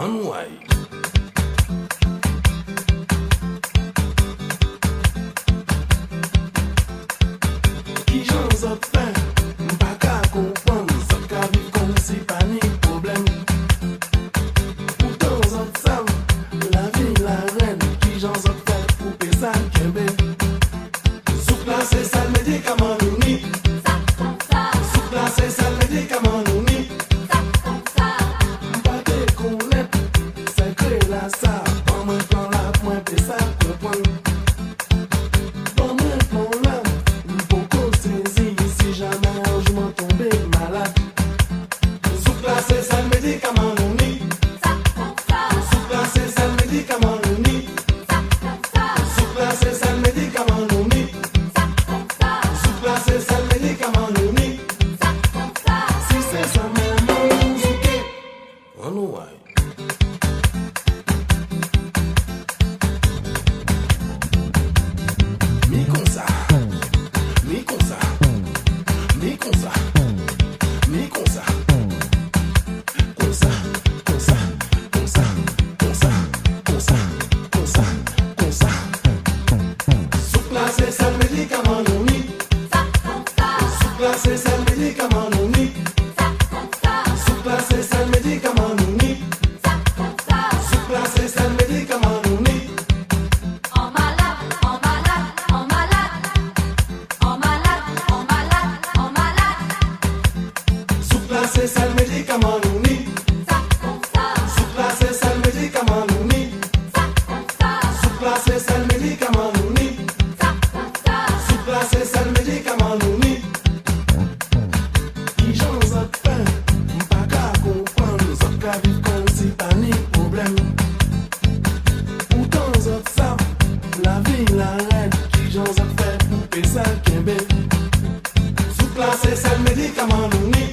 Anouaï. Qui j'en zot fait, m'pas qu'à comprendre, zot qu'à vivre comme si pas ni problème. Pourtant zot savent, la vie la reine, qui j'en zot fait, couper ça kembe. Zouk là c'est ça le médicament uni. Zouk là c'est ça le médicament uni. M'pas te connaître, c'est que là ça, en même temps là, point pe ça, comprendre. C'est ça le médicament uni. Zouk là c'est ça le médicament uni. Zouk là c'est ça le médicament uni. Zouk là c'est ça le médicament uni. Si c'est ça même on zouké, on nous aille. Mi comme ça, mi comme ça, mi comme ça, mi comme ça. C'est ça le médicament uni. Zouk là c'est ça le médicament uni. Zouk là c'est ça le médicament uni. Zouk là c'est ça le médicament uni. En malade, en malade, en malade. En malade, en malade, en malade. Zouk là c'est ça le médicament uni. Zouk là c'est ça le médicament uni. Zouk là c'est ça le médicament uni. C'est ça le médicament uni. Qui j'en zot fait, m'pas qu'à comprendre, zot qu'à vivre comme si pas ni problème. Pourtant zot savent, la vie la reine, qui j'en zot fait, couper ça kembe. Zouk là c'est ça le médicament uni.